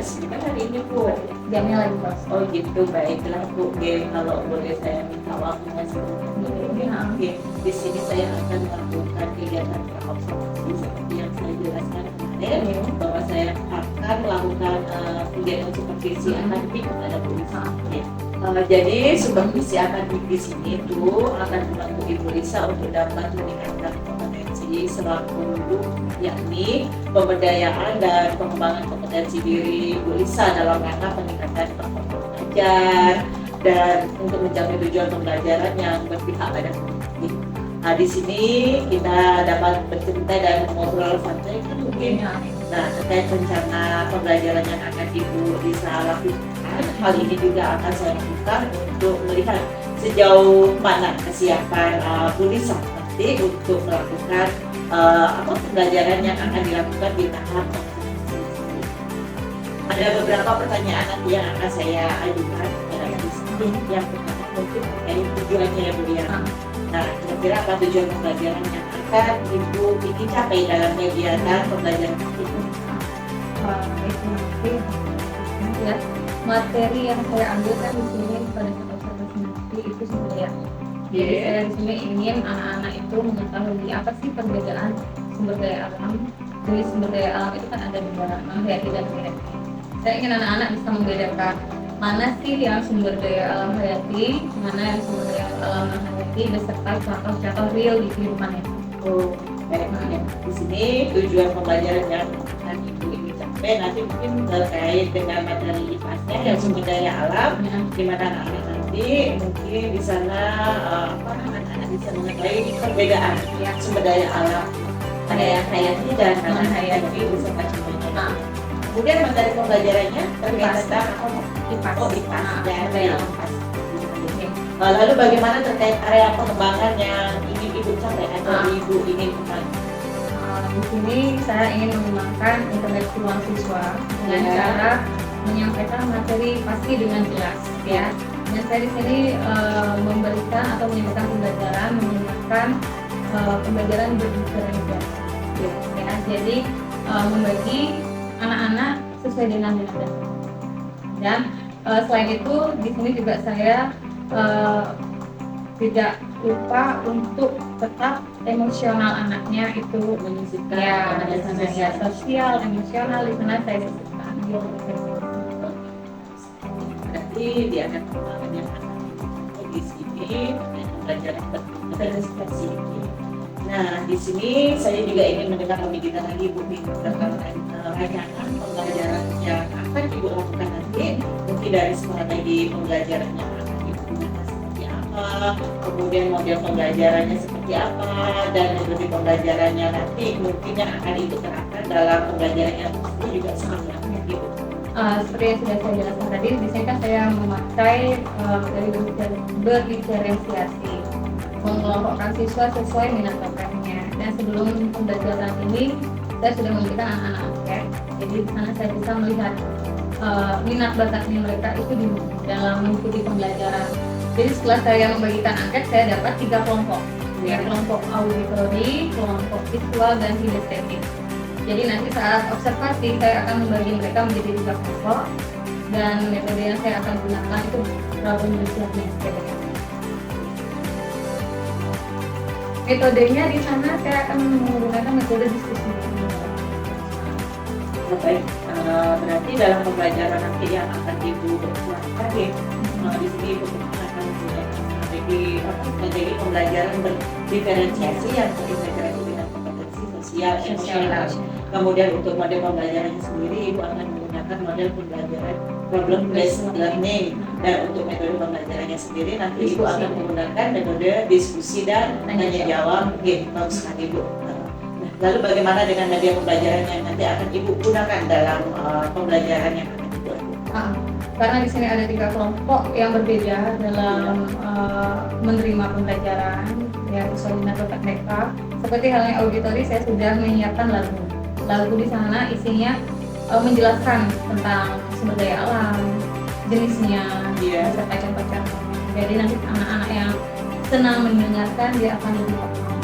sini kan hari ini Bu? Jamnya lagi kos. Oh gitu, baiklah Bu. Oke, kalau boleh saya minta waktunya sebentar. Oke, di sini saya akan melakukan kegiatan observasi seperti yang saya jelaskan kemarin, bahwa saya akan melakukan kegiatan supervisi akademik kepada Bu Lisa. Jadi supervisi akademik di sini tuh akan membantu Ibu Lisa untuk dapat meningkatkan kompetensi selaku guru, yakni pemberdayaan dan pengembangan kompetensi diri Bu Lisa dalam rangka peningkatan performa belajar dan untuk mencapai tujuan pembelajaran yang berpihak pada publik. Nah, di sini kita dapat bercerita dan mengobrol santai kan mungkin. Nah, terkait rencana pembelajaran yang akan Ibu Lisa lakukan, hal ini juga akan saya lakukan untuk melihat sejauh mana kesiapan Bu Lisa nanti untuk melakukan pembelajaran yang akan dilakukan di tahap ada beberapa pertanyaan nanti yang akan saya ajukan kepada Bu Lisa. Yang pertama mungkin terkait tujuannya ya Bu ya. Nah, kira-kira apa tujuan pembelajaran yang akan Ibu ingin capai dalam kegiatan pembelajaran itu? Itu nanti ya, materi yang saya ambil kan di sini pada saat observasi nanti itu sebenarnya. Jadi saya di sini ingin anak-anak itu mengetahui apa sih perbedaan sumber daya alam. Jadi sumber daya alam itu kan ada dua, hayati dan hayati. Saya ingin anak-anak bisa membedakan mana sih yang sumber daya alam hayati, mana yang sumber daya alam hayati beserta contoh-contoh real di kehidupannya. Oh, baik. Di sini tujuan pembelajaran yang akan Ibu ingin capai nanti mungkin terkait dengan materi IPAS-nya yang sumber daya alam, di mana anak-anak nanti mungkin di sana anak-anak bisa mengetahui perbedaan sumber daya alam, ada yang hayati dan non hayati beserta contohnya. Kemudian materi pembelajarannya terkait tentang IPAS. Oh, IPAS dan IPAS. Lalu bagaimana terkait area pengembangan yang ingin Ibu capai atau Ibu ingin kembangkan? Di sini saya ingin mengembangkan interaksi ruang siswa dengan cara menyampaikan materi pasti dengan jelas, ya. Dan saya di sini memberikan atau menyampaikan pembelajaran menggunakan pembelajaran berdiferensiasi, ya. Jadi membagi anak-anak sesuai dengan minat dan selain itu di sini juga saya tidak lupa untuk tetap emosional anaknya itu menyisipkan ya di sana ya sosial emosional di sana saya sisipkan. Berarti dia akan pengembangan yang akan di sini pembelajaran berdiferensiasi. Nah, di sini saya juga ingin mendengar lebih detail lagi Bu tentang rancangan pembelajaran yang akan Ibu lakukan nanti, mungkin dari strategi pembelajarannya akan Ibu gunakan seperti apa, kemudian model pembelajarannya seperti apa, dan metode pembelajarannya nanti mungkin yang akan Ibu terapkan dalam pembelajaran yang juga seperti apa Ibu. Seperti yang sudah saya jelaskan tadi, di sini kan saya memakai dari berdiferensiasi, mengelompokkan siswa sesuai minat bakatnya. Dan sebelum pembelajaran ini, saya sudah memberikan anak-anak angket. Jadi di sana saya bisa melihat minat bakatnya mereka itu di dalam mengikuti pembelajaran. Jadi setelah saya membagikan angket, saya dapat 3 kelompok, ya, kelompok auditori, kelompok visual, dan kinestetik. Jadi nanti saat observasi saya akan membagi mereka menjadi 3 kelompok dan metode yang saya akan gunakan itu problem solving. Metodenya di sana saya akan menggunakan metode diskusi. Baik, berarti dalam pembelajaran nanti yang akan Ibu lakukan di sini Ibu akan menggunakan strategi pembelajaran berdiferensiasi yang terintegrasi dengan kompetensi sosial, emosional. Kemudian untuk model pembelajarannya sendiri Ibu akan menggunakan model pembelajaran problem based learning, dan untuk metode pembelajarannya sendiri nanti Ibu akan menggunakan metode diskusi dan tanya jawab. Mungkin bagus sekali Ibu. Lalu bagaimana dengan media pembelajaran yang nanti akan Ibu gunakan dalam pembelajaran yang akan Ibu lakukan? Karena di sini ada 3 kelompok yang berbeda dalam menerima pembelajaran, ya, sesuai minat bakat mereka. Seperti halnya auditori, saya sudah menyiapkan lagu. Lagu di sana isinya menjelaskan tentang sumber daya alam, jenisnya, beserta contoh-contoh. Jadi nanti anak-anak yang senang mendengarkan dia akan lebih paham.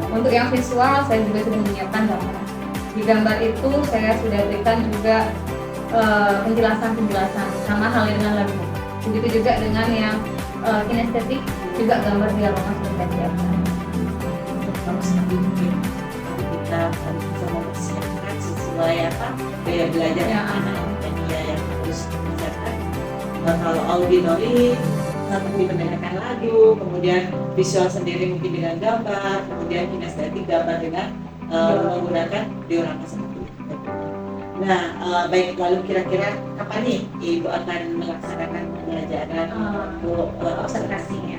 Untuk yang visual saya juga sudah menyiapkan gambar. Di gambar itu saya sudah berikan juga penjelasan sama halnya dengan lagu. Begitu juga dengan yang kinestetik, juga gambar dialog sudah kita siapkan. Kalau sekali mungkin kita harus bisa mempersiapkan sesuai apa gaya belajar Ya, anak media yang harus dikerjakan. Kalau auditory mungkin mendengarkan lagu, kemudian visual sendiri mungkin dengan gambar, kemudian kinestetik gambar dengan menggunakan diorama seperti itu. Nah, baik, lalu kira-kira kapan nih Ibu akan melaksanakan pembelajaran untuk observasinya?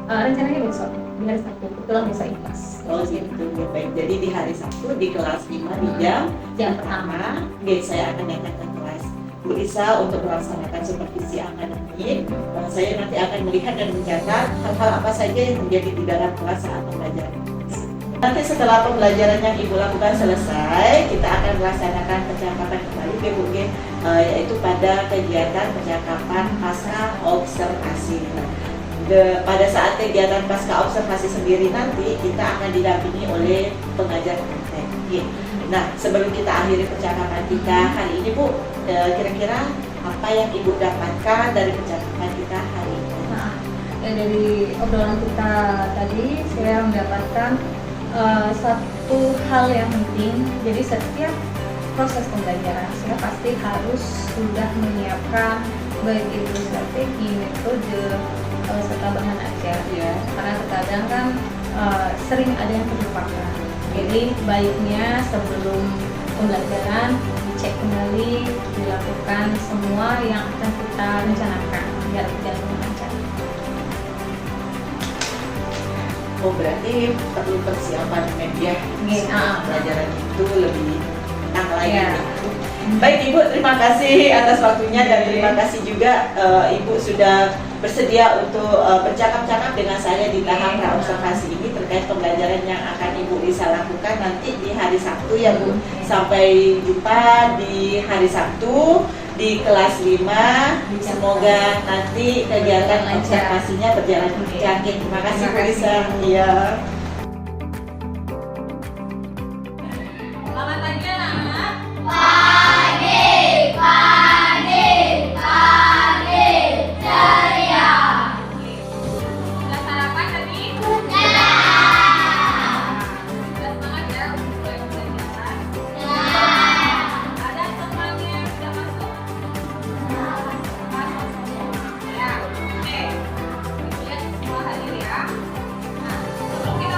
Rencananya besok, di hari Sabtu, kebetulan besok ikhlas. Oh gitu, baik. Jadi di hari Sabtu di kelas 5 di jam pertama, saya akan datang ke kelas Bu Isa untuk melaksanakan supervisi akademik. Saya nanti akan melihat dan mencatat hal-hal apa saja yang terjadi di dalam kelas saat pembelajaran. Nanti setelah pembelajaran yang Ibu lakukan selesai, kita akan melaksanakan percakapan kembali ke Bu, yaitu pada kegiatan percakapan pasca observasi. Pada saat kegiatan pasca observasi sendiri nanti kita akan didampingi oleh pengajar praktek. Nah, sebelum kita akhiri percakapan kita hari ini Bu, kira-kira apa yang Ibu dapatkan dari percakapan kita hari ini? Ya, dari obrolan kita tadi saya mendapatkan satu hal yang penting. Jadi setiap proses pembelajaran saya pasti harus sudah menyiapkan baik itu strategi, metode, serta bahan ajar ya, karena terkadang kan sering ada yang terlupakan. Jadi baiknya sebelum pembelajaran dicek kembali, dilakukan semua yang akan kita rencanakan biar berjalan lancar. Oh, berarti perlu persiapan media pelajaran itu lebih matang lagi. Ya. Baik Ibu, terima kasih atas waktunya dan terima kasih juga Ibu sudah bersedia untuk bercakap-cakap dengan saya di tahap praobservasi ini terkait pembelajaran yang akan Ibu bisa lakukan nanti di hari Sabtu ya Bu. Sampai jumpa di hari Sabtu di kelas 5. Semoga nanti kegiatan observasinya berjalan lancar. Terima kasih Bu Lisa. Iya. Selamat pagi anak-anak. Sudah sarapan tadi? Sudah semangat ya untuk mulai pembelajaran? Ada temannya yang sudah masuk? Masuk semua. Ya, oke. Lihat semua hadir ya. Nah, sebelum kita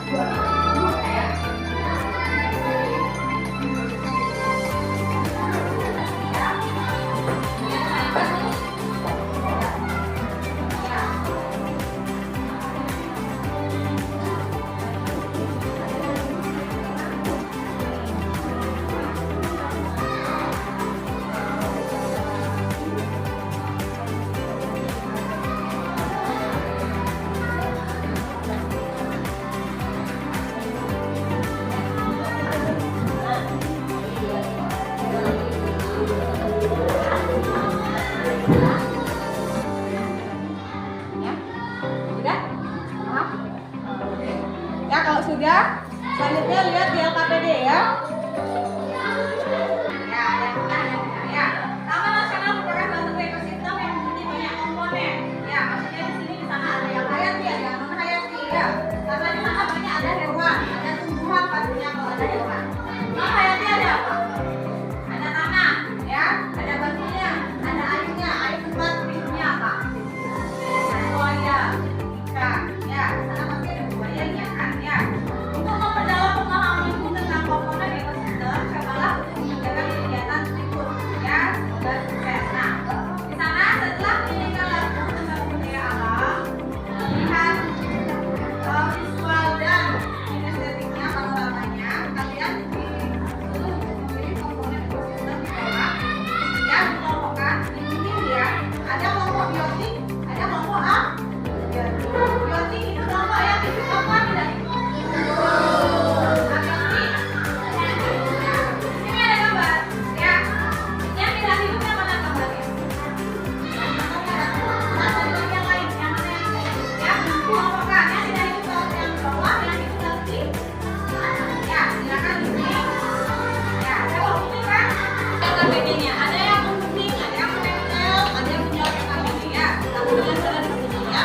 Sudah? Ya, kalau sudah, selanjutnya lihat di LKPD ya. Ya, ada yang benar, ada yang tidak ya. Taman nasional merupakan suatu ekosistem yang memiliki banyak komponen. Ya, maksudnya di sini di sana ada yang hayati, ada yang non hayati ya. Karena di sana banyak ada hewan, ada tumbuhan pastinya kalau ada hewan. Non hayati ada apa? Ada tanah, ya, ada batunya, ada airnya, air tempat minumnya apa? Buaya, ikan, ya, sana pasti ada buayanya kan, ya. Untuk memperdalam pemahaman tentang komponen ekosistem, cobalah mengerjakan kegiatan berikut, ya. Semoga sukses. Nah, di sana setelah menyanyikan lagu tentang budaya alam, melihat visual dan kinestetiknya, panoramanya, kalian memilih komponen ekosistem di bawah, ya, dikelompokkan. Ini ya, ada kelompok biotik, ada kelompok A. Biotik itu kelompok yang ikut apa tidak ikut? Abiotik. Ini ada gambar, ya. Yang tidak hidup yang mana gambarnya? Atau yang lain, yang mana yang ya? Kelompokkan yang tidak hidup yang bawah, yang hidup nanti. Ya, silakan di sini. Ya, ada kelompok kuning kan? LKPD-nya ada yang kuning, ada yang menempel, ada yang menjawab LKPD ya. Tapi kalian sudah di sini ya.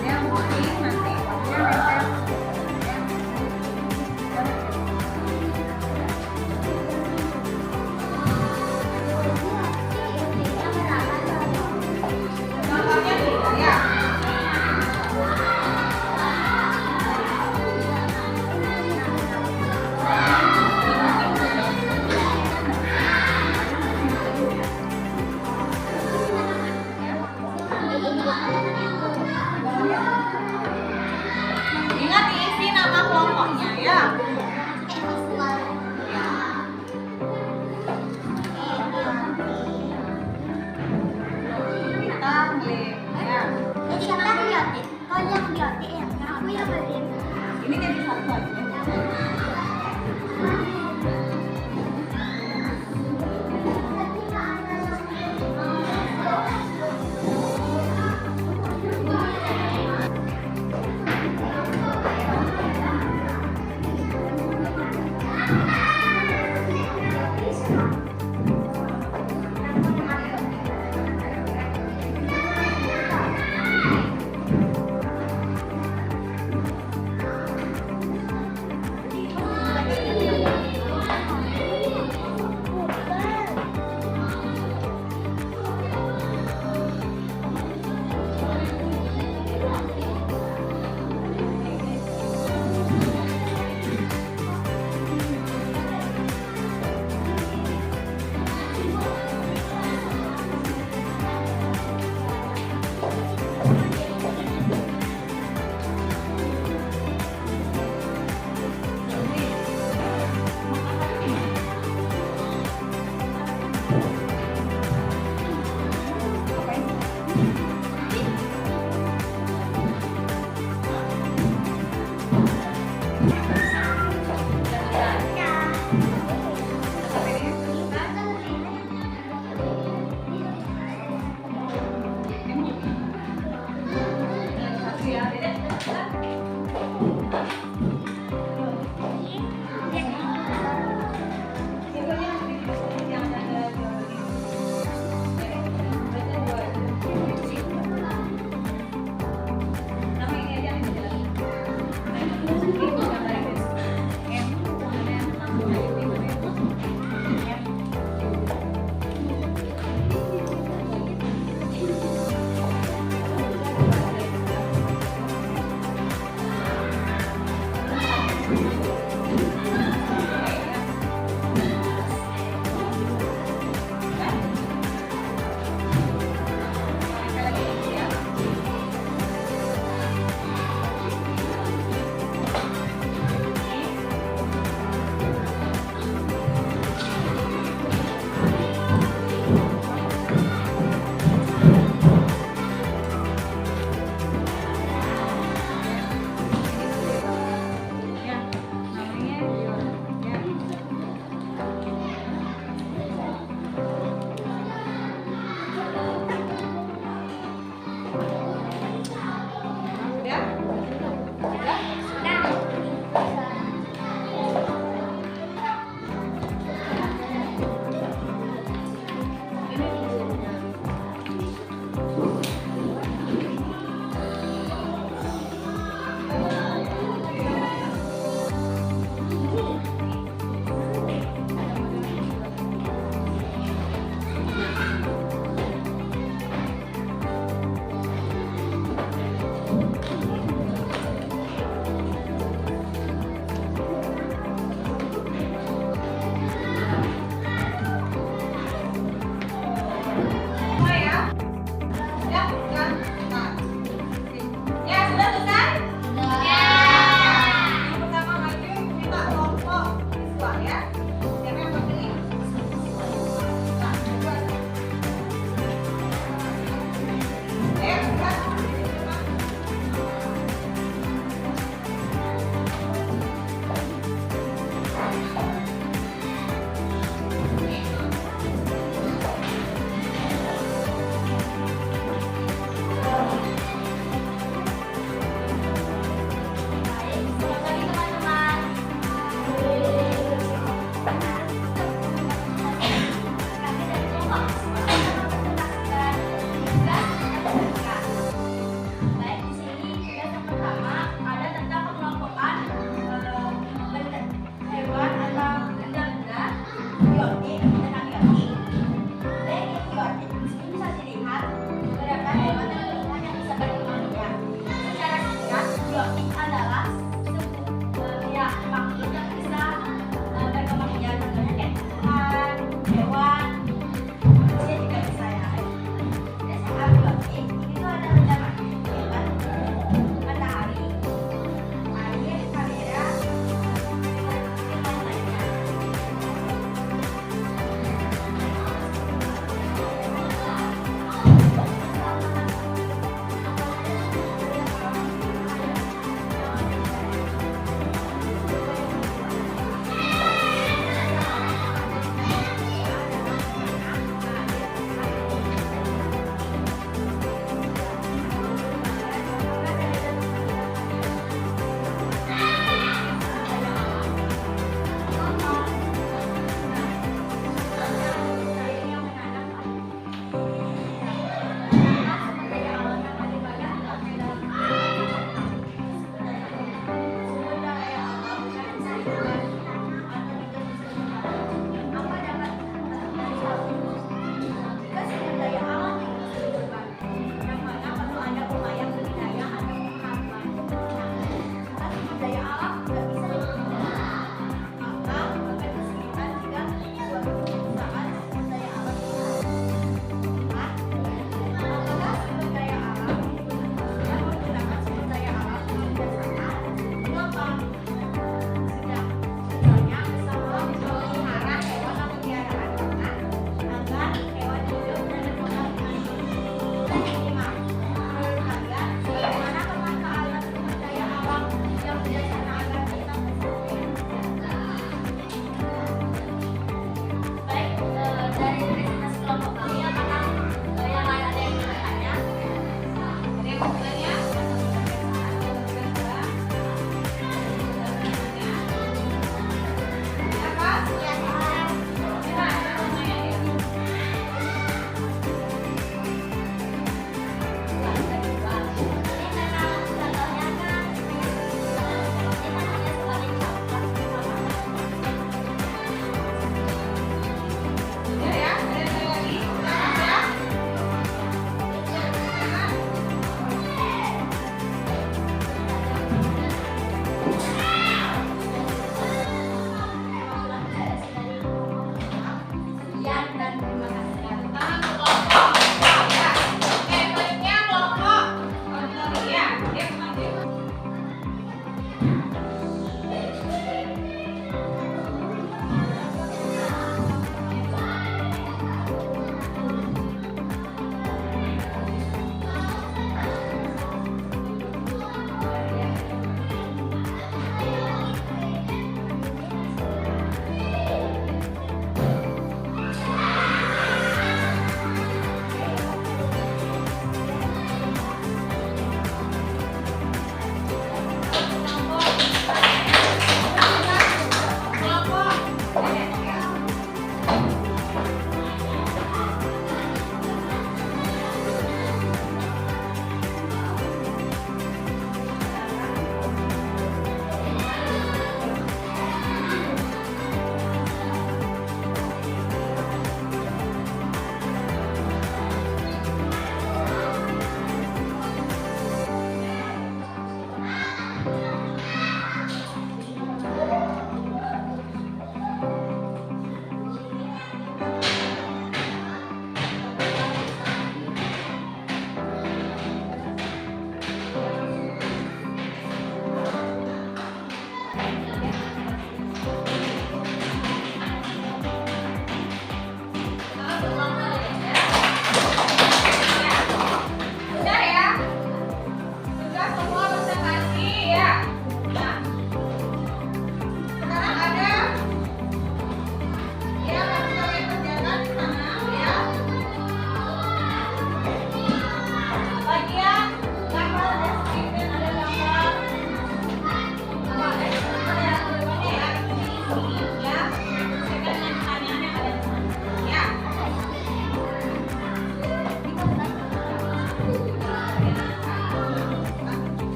Yang kuning nanti contohnya nih ya. Ingat diisi nama kelompoknya ya. Kita klik ya. Ini jadi satu aja.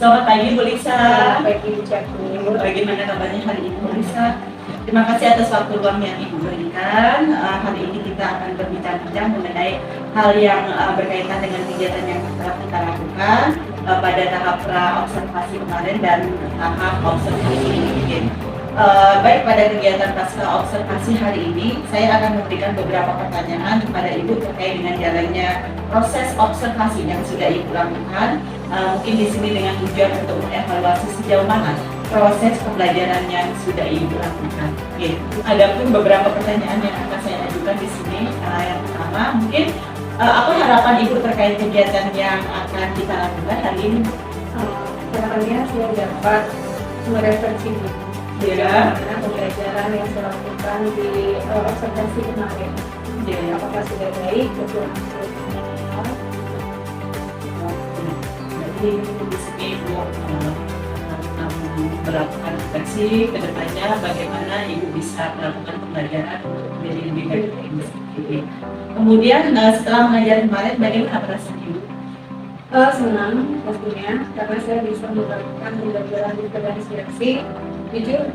Selamat pagi Bu Lisa. Bagi ucapku. Bagaimana kabarnya hari ini Bu Lisa? Terima kasih atas waktu luang yang Ibu berikan. Hari ini kita akan berbincang-bincang mengenai hal yang berkaitan dengan kegiatan yang telah kita lakukan pada tahap pra-observasi kemarin dan tahap observasi ini. Baik, pada kegiatan pasca observasi hari ini, saya akan memberikan beberapa pertanyaan kepada Ibu terkait dengan jalannya proses observasi yang sudah Ibu lakukan. Mungkin di sini dengan tujuan untuk mengevaluasi sejauh mana proses pembelajaran yang sudah Ibu lakukan. Oke, ada pun beberapa pertanyaan yang akan saya ajukan di sini. Yang pertama, mungkin apa harapan Ibu terkait kegiatan yang akan kita lakukan hari ini? Harapannya saya dapat merefleksi Ya. karena pembelajaran yang saya lakukan di observasi kemarin. Jadi apakah sudah baik, kekurangan Jadi di sini Ibu melakukan refleksi ke depannya bagaimana Ibu bisa melakukan pembelajaran untuk menjadi lebih baik dari Ibu sendiri. Kemudian setelah mengajar kemarin, bagaimana perasaan Ibu? senang pastinya karena saya bisa melakukan pembelajaran diferensiasi. Jujur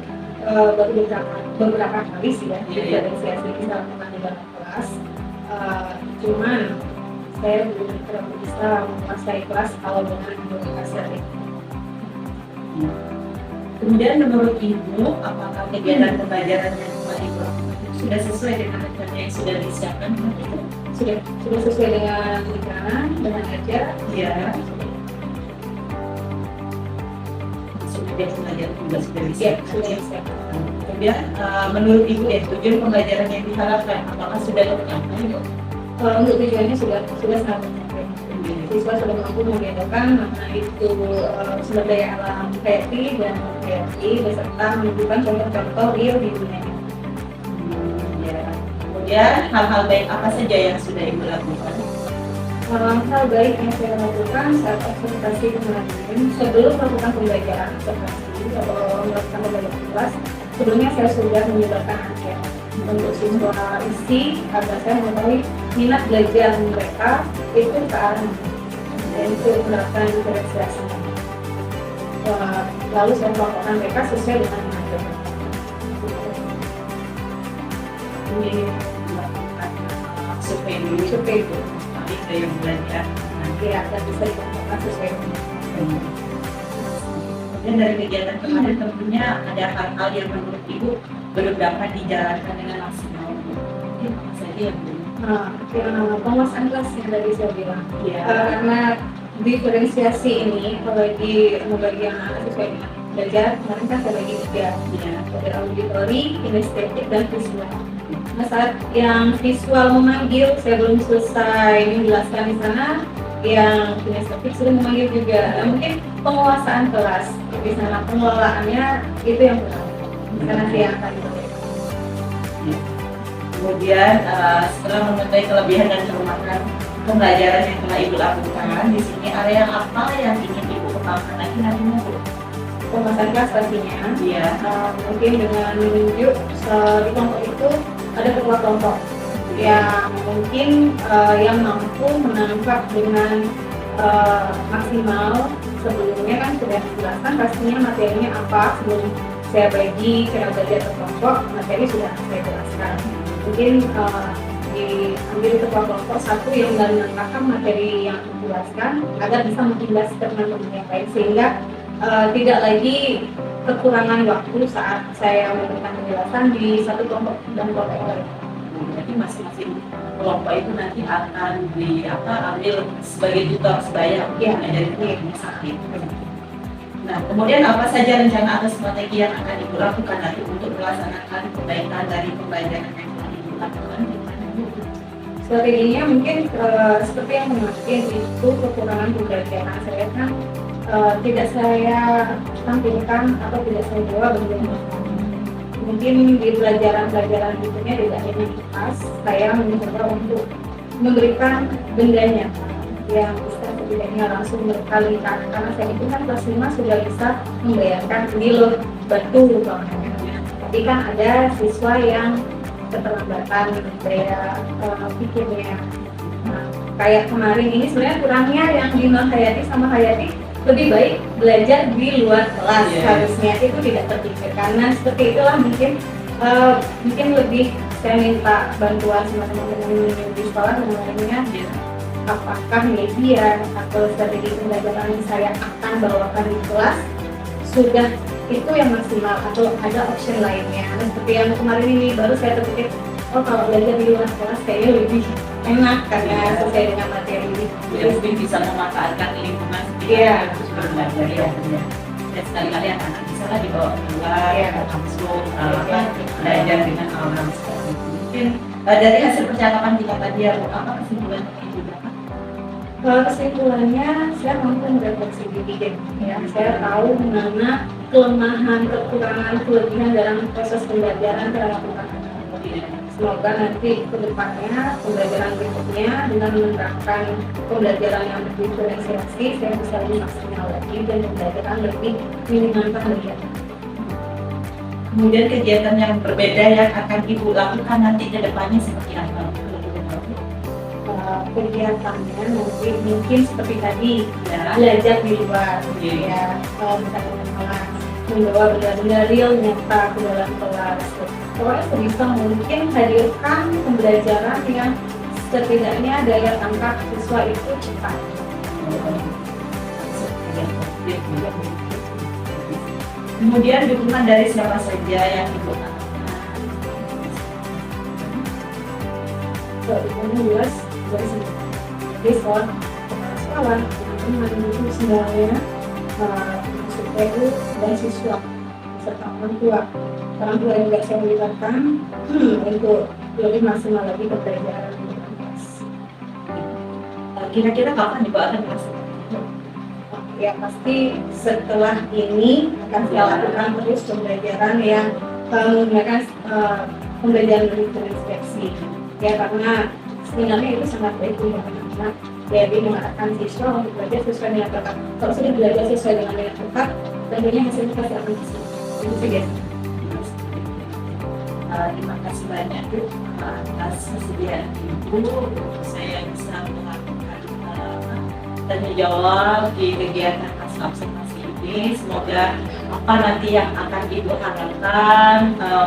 baru beberapa kali sih ya diferensiasi bisa lakukan di dalam kelas. Cuman saya belum terlalu bisa menguasai kelas kalau dengan komunikasi. Kemudian menurut Ibu, apakah kegiatan pembelajaran yang telah Ibu lakukan sudah sesuai dengan rencana yang sudah disiapkan? Sudah sesuai dengan rencana, dengan ajar. Ya. Sudah pembelajaran juga sudah disiapkan. Sudah disiapkan. Kemudian menurut Ibu ya, tujuan pembelajaran yang diharapkan apakah sudah tercapai? Untuk tujuannya sudah sangat tercapai. Siswa sudah mampu membedakan mana itu sumber daya alam kreatif dan kreasi beserta menunjukkan contoh-contoh real di dunia. Ya. Kemudian hal-hal baik apa saja yang sudah Ibu lakukan? Hal baik yang saya lakukan saat observasi kemarin sebelum melakukan pembelajaran observasi atau melakukan pembelajaran kelas, sebelumnya saya sudah menyebarkan angket untuk siswa isi agar saya mengetahui minat belajar mereka itu ke arah dan itu menerapkan diferensiasi. Lalu saya melakukan mereka sesuai dengan minat mereka. Ini melakukan survei dulu, Survei itu tapi ada yang belajar nanti. ya dan bisa dilakukan sesuai dengan minat. Kemudian dari kegiatan kemarin tentunya ada hal-hal yang menurut Ibu belum dapat dijalankan dengan maksimal. Mungkin apa saja yang belum? Penguasaan kelas yang tadi saya bilang. Ya. Karena diferensiasi ini bagi bagian anak sesuai dengan belajar, kemarin kan saya bagi 3, Ya. ada auditori, kinestetik, dan visual. Nah, saat yang visual memanggil, saya belum selesai menjelaskan di sana, yang kinestetik sudah memanggil juga. Nah, mungkin penguasaan kelas di sana, pengelolaannya itu yang kurang. Karena saya akan diberikan. Ya. Kemudian setelah mengetahui kelebihan dan kelemahan pembelajaran yang telah Ibu lakukan, di sini area apa yang ingin Ibu kembangkan lagi nantinya, Bu? Penguasaan kelas pastinya. Iya. Mungkin dengan menunjuk di kelompok itu ada ketua kelompok yang mungkin yang mampu menangkap dengan maksimal. Sebelumnya kan sudah dijelaskan pastinya materinya apa, sebelum saya bagi cara belajar ke kelompok, materi sudah saya jelaskan. Mungkin diambil ketua kelompok satu yang menangkap materi yang dijelaskan agar bisa menjelaskan teman-teman yang lain, sehingga tidak lagi kekurangan waktu saat saya memberikan penjelasan di satu kelompok dan kelompok yang lain. Jadi masing-masing kelompok itu nanti akan ambil sebagai tutor sebaya untuk Iya. mengajari kelompok sakit. Nah, kemudian apa saja rencana atau strategi yang akan Ibu lakukan nanti untuk melaksanakan perbaikan dari pembelajaran yang telah Ibu lakukan? Strateginya mungkin seperti yang kemarin itu kekurangan pembelajaran saya kan tidak saya tampilkan atau tidak saya jawab bagaimana. Mungkin di pelajaran berikutnya tidak hanya di kelas, saya mencoba untuk memberikan bendanya yang bisa setidaknya langsung berkali-kali, karena saya itu kan kelas 5 sudah bisa membayarkan nilai batu umpamanya. Tapi kan ada siswa yang keterlambatan daya pikirnya. Nah, kayak kemarin ini sebenarnya kurangnya yang di non Hayati sama Hayati lebih baik belajar di luar kelas. Iya. Harusnya itu tidak terpikirkan. Nah seperti itulah mungkin lebih saya minta bantuan sama teman-teman di sekolah namanya apakah media atau strategi pembelajaran yang saya akan bawakan di kelas sudah itu yang maksimal atau ada option lainnya. Nah, seperti yang kemarin ini baru saya terpikir, oh kalau belajar di luar kelas kayaknya lebih enak karena sesuai dengan materi. Jadi mungkin bisa memanfaatkan lingkungan Iya. untuk berbelajar ya. Dan sekali-kali anak-anak bisa lah dibawa keluar, Iya. langsung belajar dengan alam seperti itu. Mungkin dari hasil percakapan kita tadi ya, Bu, apa kesimpulan yang Ibu dapat? Kesimpulannya saya mampu merefleksi diri deh. Ya, saya tahu mana kelemahan, kekurangan, kelebihan dalam proses pembelajaran terhadap anak-anak. Semoga nanti ke depannya pembelajaran berikutnya dengan menerapkan pembelajaran yang lebih diferensiasi, saya bisa lebih maksimal lagi dan pembelajaran lebih menyenangkan bagi anak. Kemudian kegiatan yang berbeda yang akan Ibu lakukan nanti ke depannya seperti apa? Kegiatannya nanti mungkin seperti tadi Ya. belajar di luar, Iya. ya bukan dengan kelas, membawa benda-benda real nyata ke dalam kelas. Pokoknya sebisa mungkin hadirkan pembelajaran yang setidaknya daya tangkap siswa itu cepat. Kemudian dukungan dari siapa saja yang Ibu lakukan? Soalnya luas dari semua. Jadi sekolah, teman-teman itu semuanya masuk PU dan siswa serta orang tua. Orang tua yang juga saya melibatkan untuk lebih maksimal lagi pembelajaran di kelas. Kira-kira kapan Ibu akan masuk? Ya pasti setelah ini akan saya lakukan terus pembelajaran yang menggunakan pembelajaran diferensiasi. Ya karena sebenarnya itu sangat baik untuk anak-anak. Jadi mengarahkan siswa untuk belajar sesuai dengan tepat. Kalau sudah belajar sesuai dengan tepat, tentunya hasilnya pasti akan bisa. Itu saja. Terima kasih banyak Bu atas kesediaan Ibu untuk saya bisa melakukan tanya jawab di kegiatan masa observasi ini. Semoga apa nanti yang akan Ibu harapkan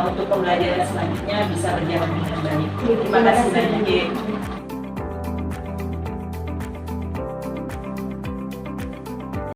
untuk pembelajaran selanjutnya bisa berjalan dengan baik. Terima kasih banyak.